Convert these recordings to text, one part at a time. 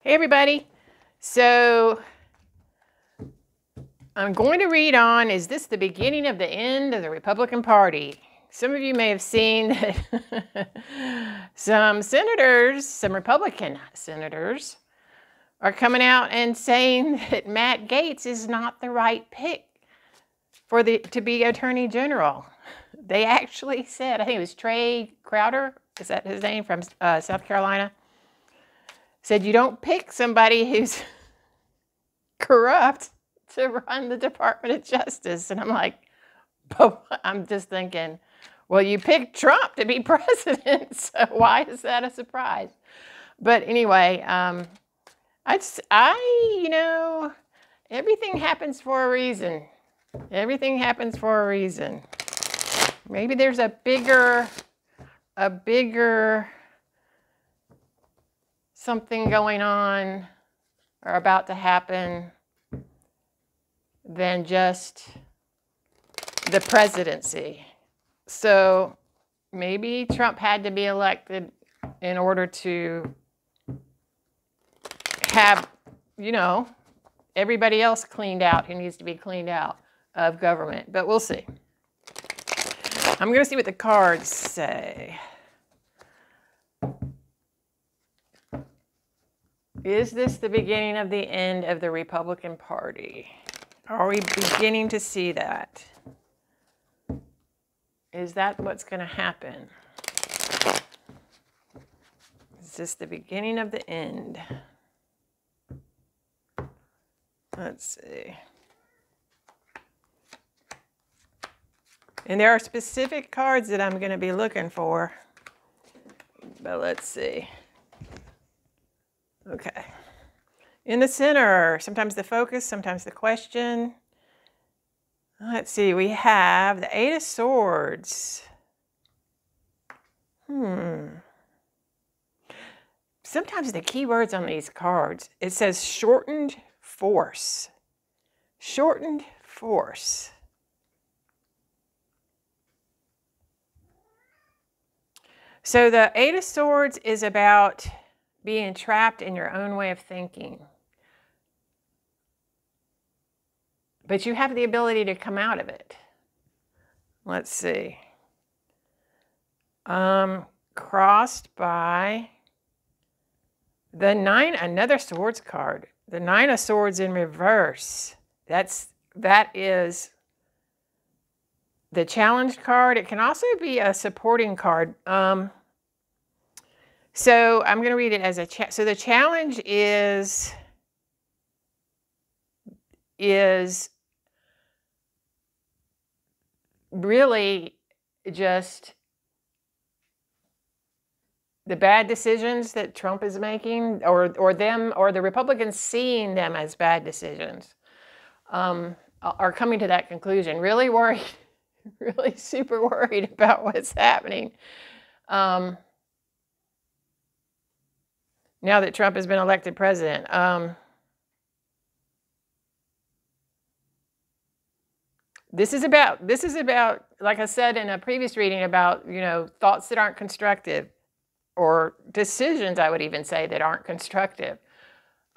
Hey everybody. So I'm going to read on, is this the beginning of the end of the Republican Party? Some of you may have seen that some senators, some Republican senators, are coming out and saying that Matt Gaetz is not the right pick to be Attorney General. They actually said, I think it was Trey Crowder, is that his name, from South Carolina, said you don't pick somebody who's corrupt to run the Department of Justice. And I'm like, I'm just thinking, well, you picked Trump to be president, so why is that a surprise? But anyway, everything happens for a reason. Everything happens for a reason. Maybe there's a bigger something going on or about to happen than just the presidency. So maybe Trump had to be elected in order to have, everybody else cleaned out who needs to be cleaned out of government. But we'll see. I'm going to see what the cards say. Is this the beginning of the end of the Republican Party? Are we beginning to see that? Is that what's going to happen? Is this the beginning of the end? Let's see. And there are specific cards that I'm going to be looking for. But let's see. Okay. In the center, sometimes the focus, sometimes the question. Let's see, we have the Eight of Swords. Sometimes the key words on these cards, it says shortened force. Shortened force. So the Eight of Swords is about being trapped in your own way of thinking. But you have the ability to come out of it. Let's see. Crossed by the Nine, another Swords card. The Nine of Swords in reverse. That is the challenge card. It can also be a supporting card. So I'm going to read it as a so the challenge is really just the bad decisions that Trump is making, or the Republicans seeing them as bad decisions, are coming to that conclusion. Really worried, really super worried about what's happening. Now that Trump has been elected president. This is about, like I said in a previous reading, about, thoughts that aren't constructive, or decisions, I would even say, that aren't constructive.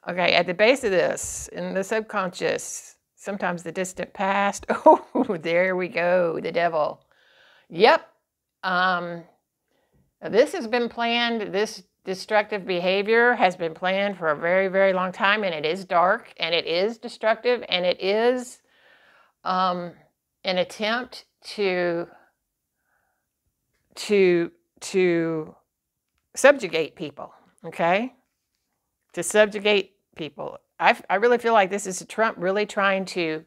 Okay, at the base of this, in the subconscious, sometimes the distant past. Oh, there we go, the devil. Yep. This has been planned, this destructive behavior has been planned for a very, very long time, and it is dark, and it is destructive, and it is an attempt to subjugate people, okay? To subjugate people. I really feel like this is Trump really trying to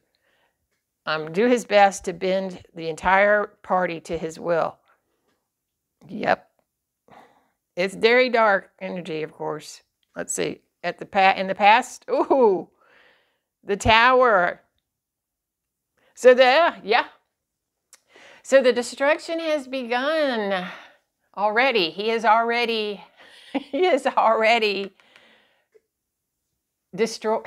do his best to bend the entire party to his will. Yep. It's very dark energy, of course. Let's see. In the past, ooh, the Tower. So So the destruction has begun already. He has already destroyed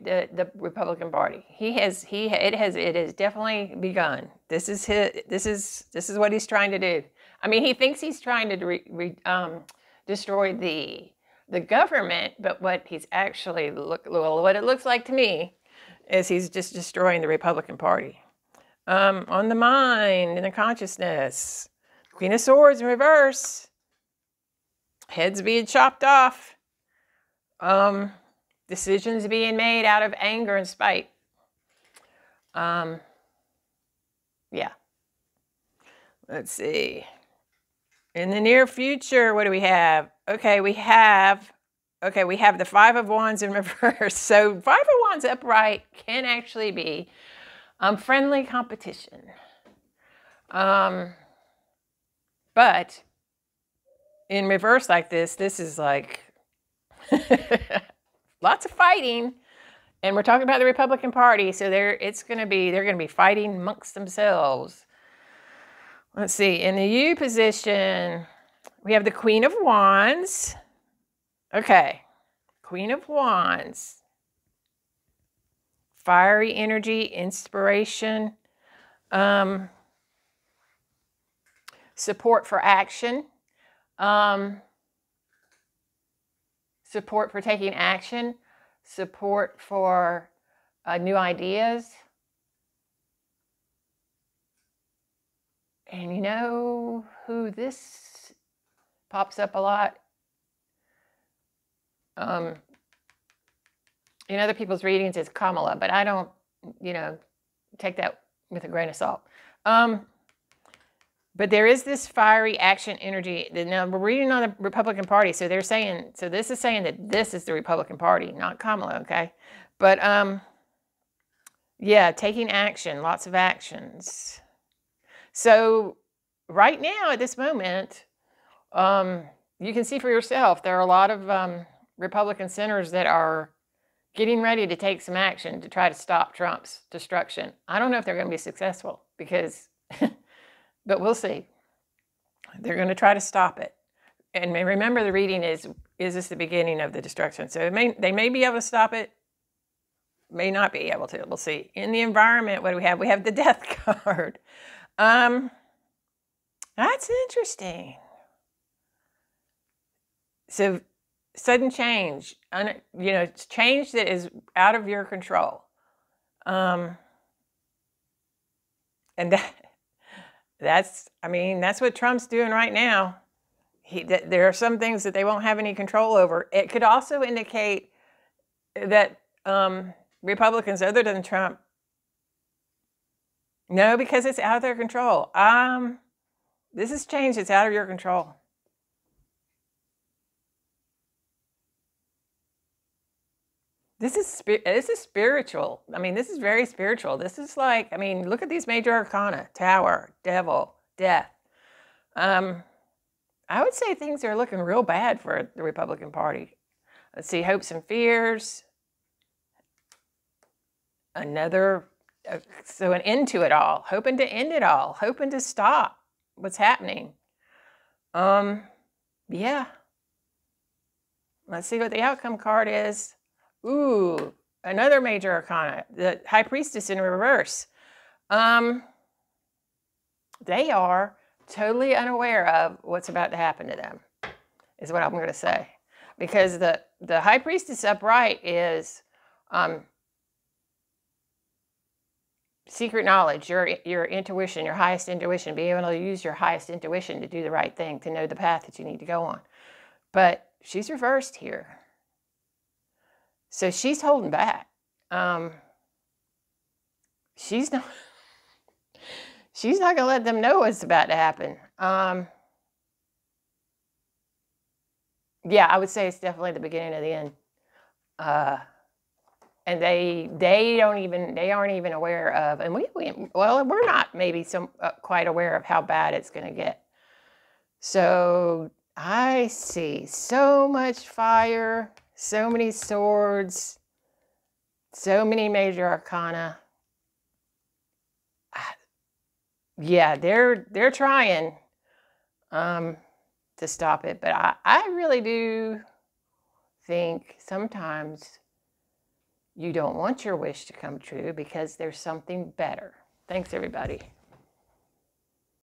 the Republican Party. It has definitely begun. This is what he's trying to do. I mean, he thinks he's trying to destroy the the government, but what he's actually, what it looks like to me is he's just destroying the Republican Party. On the mind and the consciousness, Queen of Swords in reverse, heads being chopped off, decisions being made out of anger and spite. Yeah. Let's see. In the near future, what do we have? Okay, we have the Five of Wands in reverse. So Five of Wands upright can actually be friendly competition. But in reverse like this is like lots of fighting. And we're talking about the Republican Party, so they're going to be fighting amongst themselves. Let's see, in the U position, we have the Queen of Wands. Okay, Queen of Wands. Fiery energy, inspiration, support for action, support for taking action, support for new ideas. And you know who this pops up a lot? In other people's readings, it's Kamala, but I don't, take that with a grain of salt. But there is this fiery action energy. Now, we're reading on the Republican Party, so they're saying, so this is saying that this is the Republican Party, not Kamala, okay? But, yeah, taking action, lots of actions. So right now, at this moment, you can see for yourself, there are a lot of Republican senators that are getting ready to take some action to try to stop Trump's destruction. I don't know if they're going to be successful because, but we'll see. They're going to try to stop it. And remember, the reading is this the beginning of the destruction? So they may be able to stop it, may not be able to. We'll see. In the environment, what do we have? We have the Death card. That's interesting. So sudden change, change that is out of your control. And that's what Trump's doing right now. There are some things that they won't have any control over. It could also indicate that Republicans other than Trump, no, because it's out of their control. This is change that's out of your control. This is spiritual. This is very spiritual. This is like, look at these major arcana: Tower, Devil, Death. I would say things are looking real bad for the Republican Party. Let's see, hopes and fears. So an end to it all, hoping to end it all, hoping to stop what's happening. Yeah. Let's see what the outcome card is. Ooh, another major arcana, the High Priestess in reverse. They are totally unaware of what's about to happen to them, is what I'm going to say. Because the High Priestess upright is secret knowledge, your intuition, your highest intuition, being able to use your highest intuition to do the right thing, to know the path that you need to go on. But she's reversed here. So she's holding back. She's not going to let them know what's about to happen. Yeah, I would say it's definitely the beginning of the end. And they aren't even aware of, and we're not maybe quite aware of how bad it's going to get. So I see so much fire, so many swords, so many major arcana. Yeah, they're trying to stop it, but I really do think sometimes you don't want your wish to come true because there's something better. Thanks, everybody.